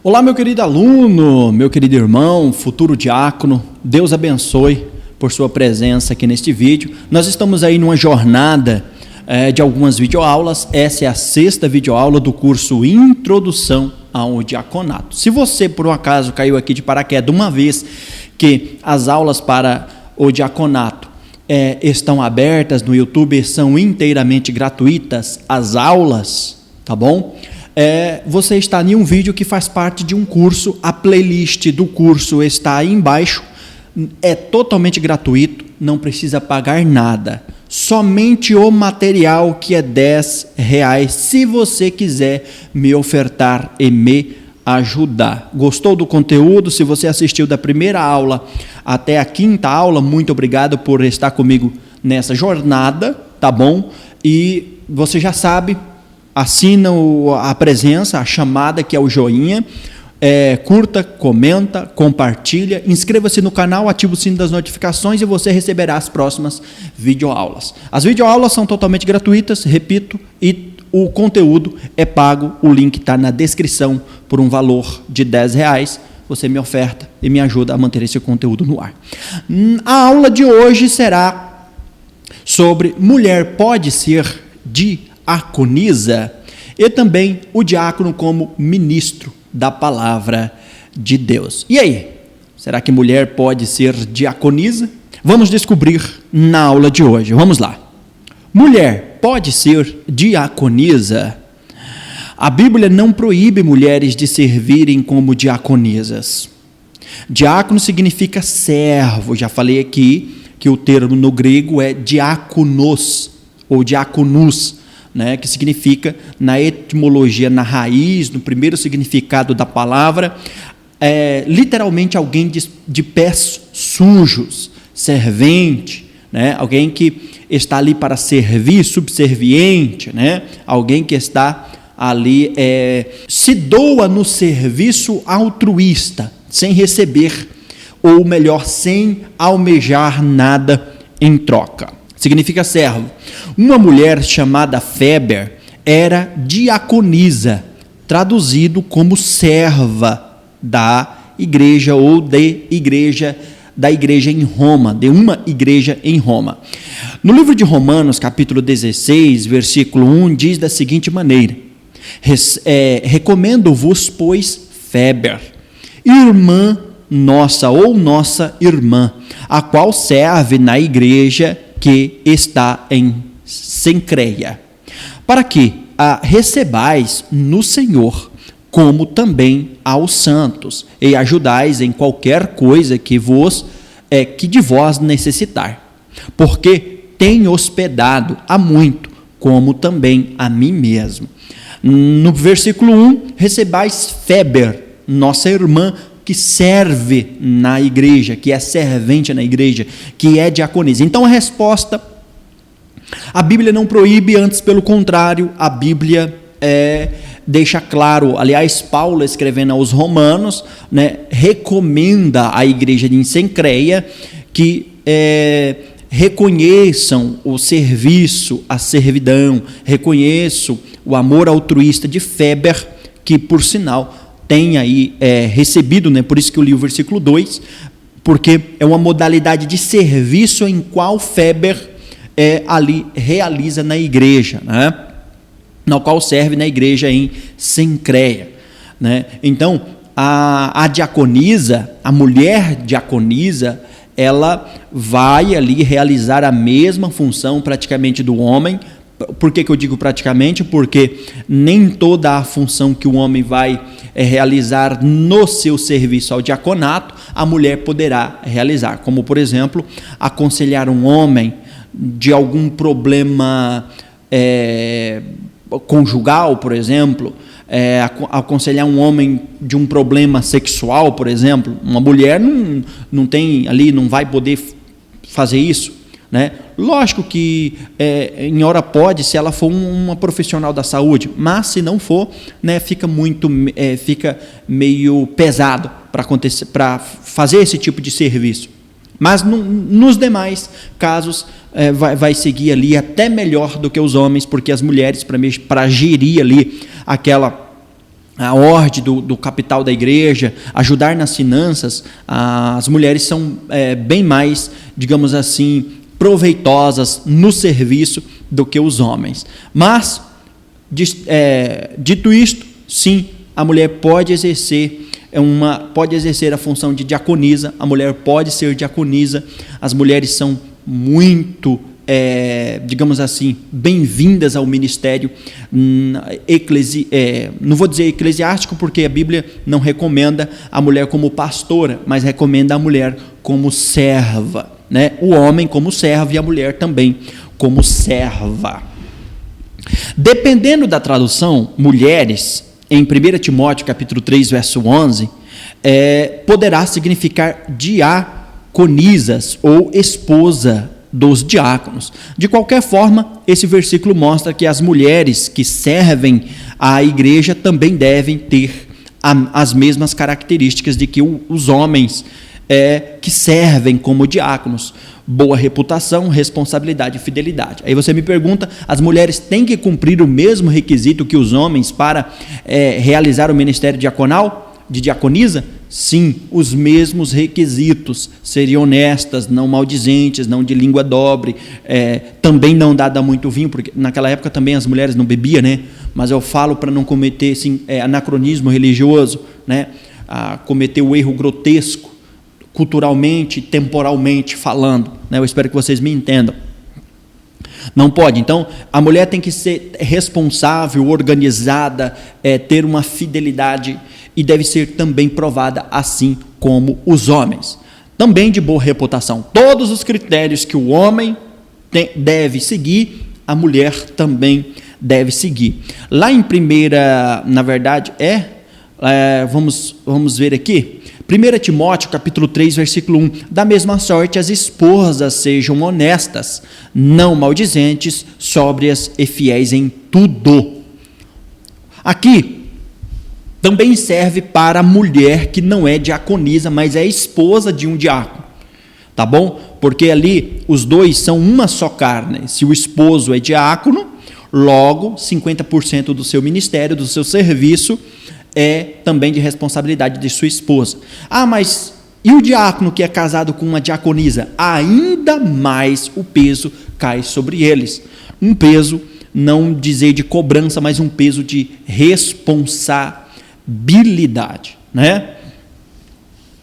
Olá, meu querido aluno, meu querido irmão, futuro diácono, Deus abençoe por sua presença aqui neste vídeo. Nós estamos aí numa jornada de algumas videoaulas. Essa é a 6ª videoaula do curso Introdução ao Diaconato. Se você, por um acaso, caiu aqui de paraquedas, uma vez que as aulas para o diaconato estão abertas no YouTube, são inteiramente gratuitas, as aulas, tá bom? Você está em um vídeo que faz parte de um curso, a playlist do curso está aí embaixo, é totalmente gratuito, não precisa pagar nada, somente o material que é R$10, se você quiser me ofertar e me ajudar. Gostou do conteúdo? Se você assistiu da primeira aula até a 5ª aula, muito obrigado por estar comigo nessa jornada, tá bom? E você já sabe, assina a presença, a chamada, que é o joinha, curta, comenta, compartilha, inscreva-se no canal, ative o sino das notificações e você receberá as próximas videoaulas. As videoaulas são totalmente gratuitas, repito, e o conteúdo é pago, o link está na descrição por um valor de R$10, você me oferta e me ajuda a manter esse conteúdo no ar. A aula de hoje será sobre mulher pode ser diaconisa e também o diácono como ministro da palavra de Deus. E aí, será que mulher pode ser diaconisa? Vamos descobrir na aula de hoje. Vamos lá. Mulher pode ser diaconisa? A Bíblia não proíbe mulheres de servirem como diaconisas. Diácono significa servo. Já falei aqui que o termo no grego é diakonos ou diakonus, né, que significa, na etimologia, na raiz, no primeiro significado da palavra, literalmente alguém de pés sujos, servente, né, alguém que está ali para servir, subserviente, né, alguém que está ali, se doa no serviço altruísta, sem receber, ou melhor, sem almejar nada em troca. Significa servo. Uma mulher chamada Féber era diaconisa, traduzido como serva da igreja ou da igreja em Roma, de uma igreja em Roma. No livro de Romanos, capítulo 16, versículo 1, diz da seguinte maneira: recomendo-vos, pois, Féber, irmã nossa ou nossa irmã, a qual serve na igreja que está em Cencreia, para que a recebais no Senhor, como também aos santos, e ajudais em qualquer coisa que de vós necessitar, porque tem hospedado a muito, como também a mim mesmo. No versículo 1, recebais Féber, nossa irmã, que serve na igreja, que é servente na igreja, que é diaconisa. Então a resposta, a Bíblia não proíbe, antes pelo contrário, a Bíblia deixa claro, aliás, Paulo escrevendo aos Romanos, né, recomenda à igreja de Cencreia que reconheçam o serviço, a servidão, reconheçam o amor altruísta de Féber, que por sinal tem aí recebido, né? Por isso que eu li o versículo 2, porque é uma modalidade de serviço em qual Féber ali realiza na igreja, né? Na qual serve na igreja em Cencreia, né? Então, a diaconisa, a mulher diaconisa, ela vai ali realizar a mesma função praticamente do homem. Por que eu digo praticamente? Porque nem toda a função que o homem vai realizar no seu serviço ao diaconato, a mulher poderá realizar, como por exemplo, aconselhar um homem de algum problema conjugal, por exemplo, aconselhar um homem de um problema sexual, por exemplo. Uma mulher não tem ali, não vai poder fazer isso, né? Lógico que em hora pode, se ela for uma profissional da saúde, mas se não for, né, fica meio pesado para fazer esse tipo de serviço. Mas nos demais casos vai seguir ali até melhor do que os homens, porque as mulheres, para gerir ali a ordem do capital da igreja, ajudar nas finanças, as mulheres são bem mais, digamos assim, proveitosas no serviço do que os homens. Mas, dito isto, sim, a mulher pode exercer a função de diaconisa, a mulher pode ser diaconisa, as mulheres são muito, digamos assim, bem-vindas ao ministério não vou dizer eclesiástico, porque a Bíblia não recomenda a mulher como pastora, mas recomenda a mulher como serva, né? O homem como servo e a mulher também como serva. Dependendo da tradução, mulheres, em 1 Timóteo capítulo 3, verso 11, poderá significar diaconisas ou esposa dos diáconos. De qualquer forma, esse versículo mostra que as mulheres que servem à igreja também devem ter as mesmas características de que os homens que servem como diáconos: boa reputação, responsabilidade e fidelidade. Aí você me pergunta, as mulheres têm que cumprir o mesmo requisito que os homens para realizar o ministério diaconal, de diaconisa? Sim, os mesmos requisitos: serem honestas, não maldizentes, não de língua dobre, também não dada muito vinho, porque naquela época também as mulheres não bebiam, né? Mas eu falo para não cometer assim, anacronismo religioso, né? Cometer o erro grotesco, culturalmente, temporalmente falando, né? Eu espero que vocês me entendam. Não pode. Então, a mulher tem que ser responsável, organizada, ter uma fidelidade, e deve ser também provada assim como os homens. Também de boa reputação. Todos os critérios que o homem deve seguir, a mulher também deve seguir. Lá em vamos ver aqui, 1 Timóteo capítulo 3, versículo 1, da mesma sorte as esposas sejam honestas, não maldizentes, sóbrias e fiéis em tudo. Aqui também serve para a mulher que não é diaconisa, mas é esposa de um diácono, tá bom? Porque ali os dois são uma só carne. Se o esposo é diácono, logo 50% do seu ministério, do seu serviço, é também de responsabilidade de sua esposa. Mas e o diácono que é casado com uma diaconisa? Ainda mais o peso cai sobre eles. Um peso, não dizer de cobrança, mas um peso de responsabilidade, né?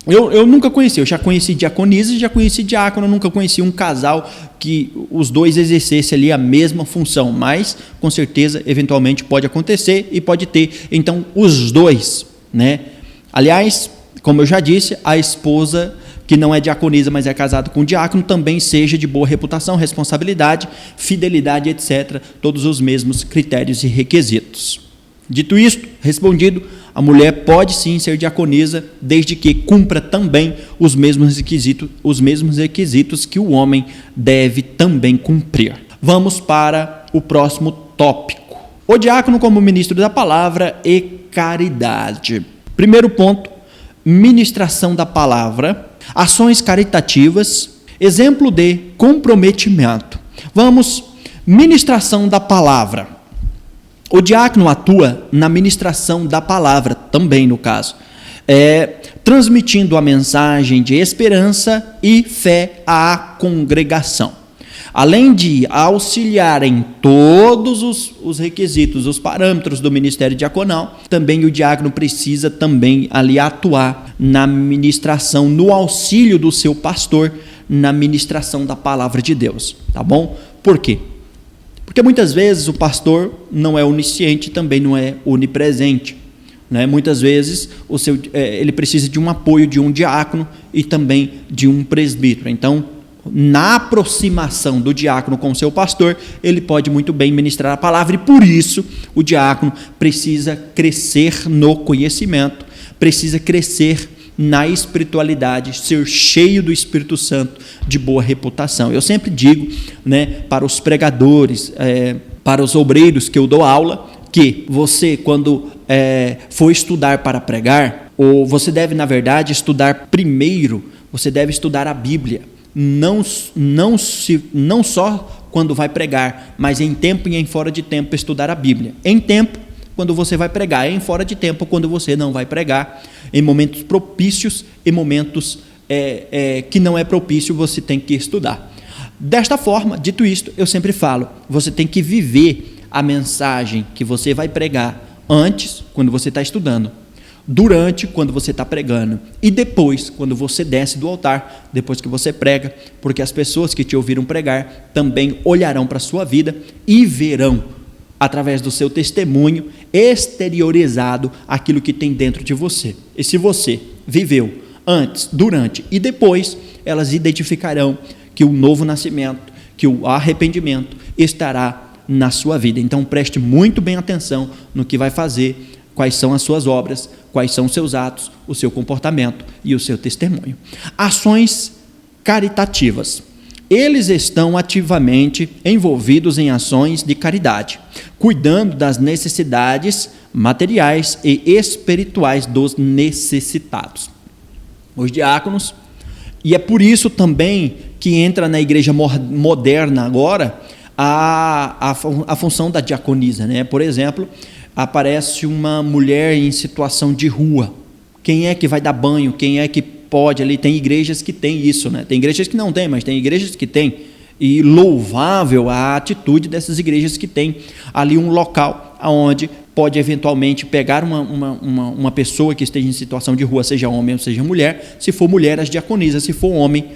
Eu nunca conheci, eu já conheci diaconisa e já conheci diácono, eu nunca conheci um casal que os dois exercessem ali a mesma função, mas com certeza, eventualmente pode acontecer e pode ter, então, os dois, né? Aliás, como eu já disse, a esposa que não é diaconisa, mas é casada com diácono, também seja de boa reputação, responsabilidade, fidelidade, etc., todos os mesmos critérios e requisitos. Dito isto, respondido, a mulher pode sim ser diaconisa, desde que cumpra também os mesmos requisitos que o homem deve também cumprir. Vamos para o próximo tópico. O diácono como ministro da palavra e caridade. Primeiro ponto, ministração da palavra, ações caritativas, exemplo de comprometimento. Vamos, ministração da palavra. O diácono atua na ministração da palavra, também no caso, transmitindo a mensagem de esperança e fé à congregação. Além de auxiliar em todos os requisitos, os parâmetros do ministério diaconal, também o diácono precisa também ali atuar na ministração, no auxílio do seu pastor, na ministração da palavra de Deus, tá bom? Por quê? Porque muitas vezes o pastor não é onisciente, também não é onipresente, né? Muitas vezes ele precisa de um apoio de um diácono e também de um presbítero. Então, na aproximação do diácono com o seu pastor, ele pode muito bem ministrar a palavra, e por isso o diácono precisa crescer no conhecimento, precisa crescer na espiritualidade, ser cheio do Espírito Santo, de boa reputação. Eu sempre digo, né, para os pregadores, para os obreiros que eu dou aula, que você, quando for estudar para pregar, ou você deve, na verdade, estudar primeiro, você deve estudar a Bíblia, não só quando vai pregar, mas em tempo e em fora de tempo estudar a Bíblia. Em tempo, quando você vai pregar, é em fora de tempo quando você não vai pregar, em momentos propícios e momentos que não é propício, você tem que estudar. Desta forma, dito isto, eu sempre falo, você tem que viver a mensagem que você vai pregar antes, quando você está estudando, durante, quando você está pregando, e depois, quando você desce do altar, depois que você prega, porque as pessoas que te ouviram pregar também olharão para a sua vida e verão, através do seu testemunho, exteriorizado aquilo que tem dentro de você. E se você viveu antes, durante e depois, elas identificarão que o novo nascimento, que o arrependimento estará na sua vida. Então preste muito bem atenção no que vai fazer, quais são as suas obras, quais são os seus atos, o seu comportamento e o seu testemunho. Ações caritativas. Eles estão ativamente envolvidos em ações de caridade, cuidando das necessidades materiais e espirituais dos necessitados. Os diáconos, e é por isso também que entra na igreja moderna agora a função da diaconisa, né? Por exemplo, aparece uma mulher em situação de rua. Quem é que vai dar banho? Quem é que pode ali? Tem igrejas que tem isso, né? Tem igrejas que não tem, mas tem igrejas que tem. E louvável a atitude dessas igrejas que tem ali um local onde pode eventualmente pegar uma pessoa que esteja em situação de rua, seja homem ou seja mulher. Se for mulher, as diaconisas; se for homem,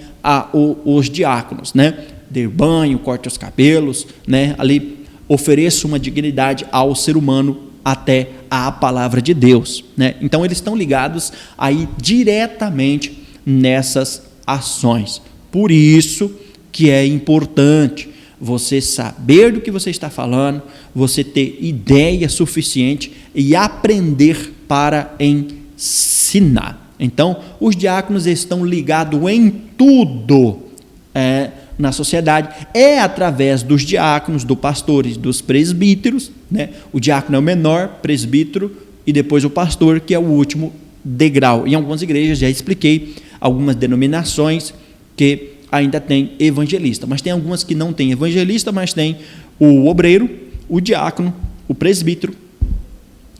os diáconos, né? Dê banho, corte os cabelos, né? Ali ofereça uma dignidade ao ser humano até a palavra de Deus, né? Então eles estão ligados aí diretamente nessas ações. Por isso que é importante você saber do que você está falando, você ter ideia suficiente e aprender para ensinar. Então, os diáconos estão ligados em tudo na sociedade. É através dos diáconos, dos pastores, dos presbíteros, né? O diácono é o menor, presbítero e depois o pastor, que é o último degrau. Em algumas igrejas, já expliquei, algumas denominações que ainda tem evangelista, mas tem algumas que não tem evangelista, mas tem o obreiro, o diácono, o presbítero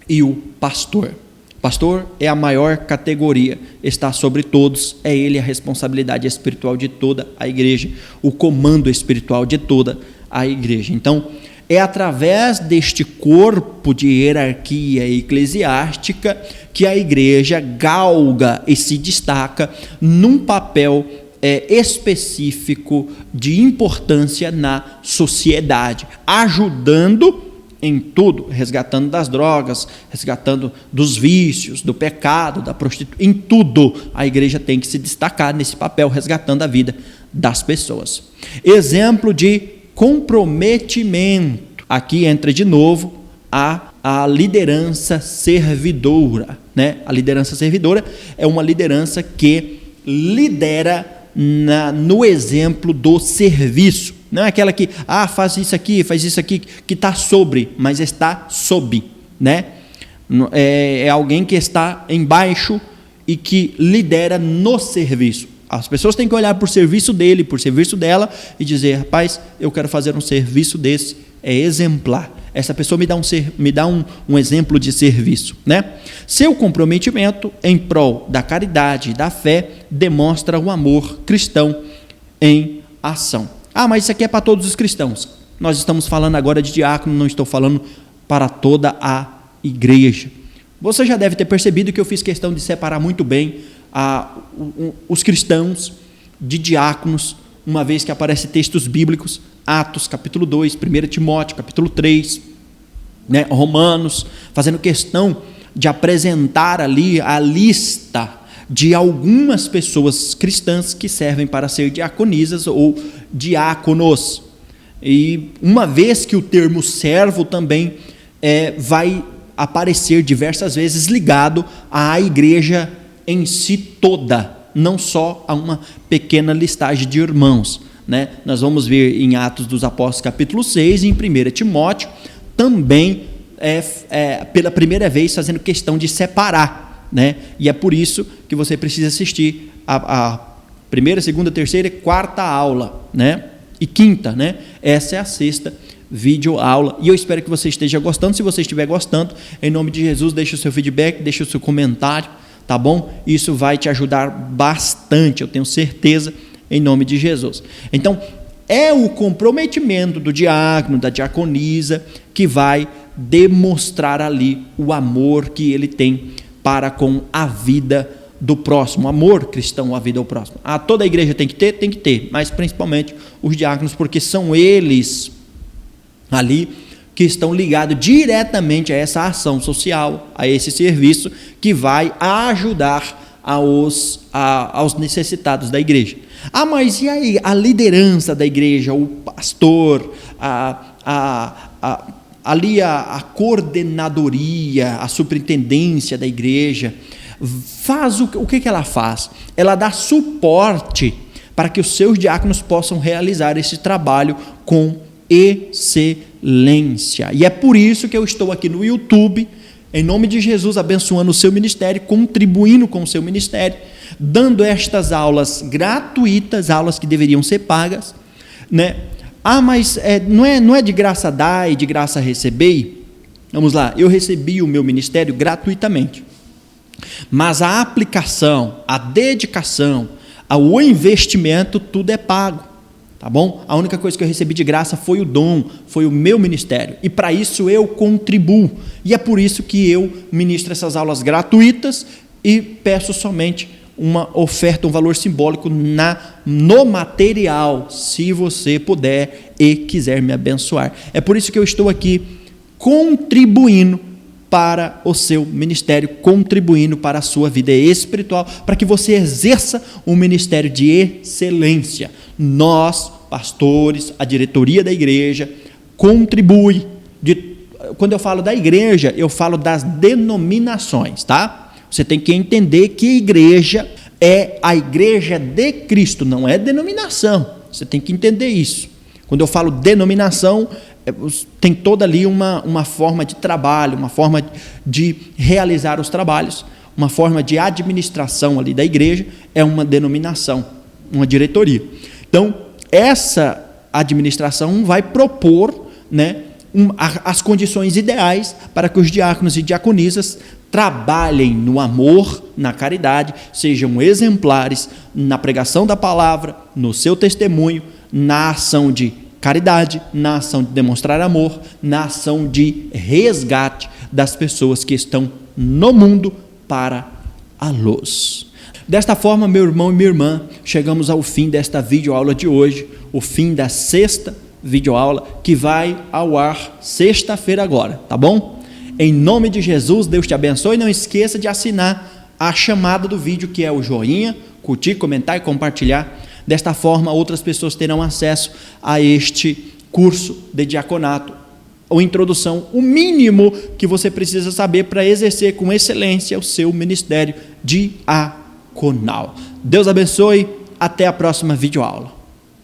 e o pastor. Pastor é a maior categoria, está sobre todos, é ele a responsabilidade espiritual de toda a igreja, o comando espiritual de toda a igreja. Então, é através deste corpo de hierarquia eclesiástica que a igreja galga e se destaca num papel específico de importância na sociedade, ajudando em tudo, resgatando das drogas, resgatando dos vícios, do pecado, da prostituição, em tudo a igreja tem que se destacar nesse papel, resgatando a vida das pessoas. Exemplo de comprometimento, aqui entra de novo a liderança servidora, né? A liderança servidora é uma liderança que lidera no exemplo do serviço. Não é aquela que faz isso aqui, que está sobre, mas está sob, né? É alguém que está embaixo e que lidera no serviço. As pessoas têm que olhar por serviço dele, por serviço dela e rapaz, eu quero fazer um serviço desse, é exemplar. Essa pessoa me dá um exemplo de serviço, né? Seu comprometimento em prol da caridade e da fé demonstra o amor cristão em ação. Mas isso aqui é para todos os cristãos. Nós estamos falando agora de diácono, não estou falando para toda a igreja. Você já deve ter percebido que eu fiz questão de separar muito bem os cristãos de diáconos, uma vez que aparecem textos bíblicos, Atos capítulo 2, 1 Timóteo capítulo 3, né, Romanos, fazendo questão de apresentar ali a lista de algumas pessoas cristãs que servem para ser diaconisas ou diáconos. E uma vez que o termo servo também vai aparecer diversas vezes ligado à igreja em si toda, não só a uma pequena listagem de irmãos, né? Nós vamos ver em Atos dos Apóstolos capítulo 6 e em 1 Timóteo também pela primeira vez fazendo questão de separar, né? E é por isso que você precisa assistir a primeira, segunda, terceira e quarta aula, né? e quinta, né? Essa é a sexta videoaula, e eu espero que você esteja gostando. Se você estiver gostando, em nome de Jesus, deixe o seu feedback, deixe o seu comentário, tá bom? Isso vai te ajudar bastante, eu tenho certeza, em nome de Jesus. Então, é o comprometimento do diácono, da diaconisa, que vai demonstrar ali o amor que ele tem para com a vida do próximo, amor cristão à vida do próximo. Toda a igreja tem que ter, mas principalmente os diáconos, porque são eles ali que estão ligados diretamente a essa ação social, a esse serviço que vai ajudar aos necessitados da igreja. Mas e aí a liderança da igreja, o pastor, ali a coordenadoria, a superintendência da igreja, faz o que ela faz? Ela dá suporte para que os seus diáconos possam realizar esse trabalho com excelência. E é por isso que eu estou aqui no YouTube, em nome de Jesus, abençoando o seu ministério, contribuindo com o seu ministério, dando estas aulas gratuitas, aulas que deveriam ser pagas, né? Mas não é de graça dar e de graça receber? Vamos lá, eu recebi o meu ministério gratuitamente, mas a aplicação, a dedicação, o investimento, tudo é pago, tá bom? A única coisa que eu recebi de graça foi o dom, foi o meu ministério, e para isso eu contribuo, e é por isso que eu ministro essas aulas gratuitas e peço somente uma oferta, um valor simbólico no material, se você puder e quiser me abençoar. É por isso que eu estou aqui contribuindo para o seu ministério, contribuindo para a sua vida espiritual, para que você exerça um ministério de excelência. Nós, pastores, a diretoria da igreja, contribui. Quando eu falo da igreja, eu falo das denominações, tá? Você tem que entender que igreja é a igreja de Cristo, não é denominação. Você tem que entender isso. Quando eu falo denominação, tem toda ali uma forma de trabalho, uma forma de realizar os trabalhos, uma forma de administração ali da igreja, é uma denominação, uma diretoria. Então, essa administração vai propor, né, as condições ideais para que os diáconos e diaconisas trabalhem no amor, na caridade, sejam exemplares na pregação da palavra, no seu testemunho, na ação de caridade, na ação de demonstrar amor, na ação de resgate das pessoas que estão no mundo para a luz. Desta forma, meu irmão e minha irmã, chegamos ao fim desta videoaula de hoje, o fim da sexta videoaula, que vai ao ar sexta-feira agora, tá bom? Em nome de Jesus, Deus te abençoe. Não esqueça de assinar a chamada do vídeo, que é o joinha, curtir, comentar e compartilhar. Desta forma, outras pessoas terão acesso a este curso de diaconato, ou introdução, o mínimo que você precisa saber para exercer com excelência o seu ministério diaconal. Deus abençoe, até a próxima videoaula.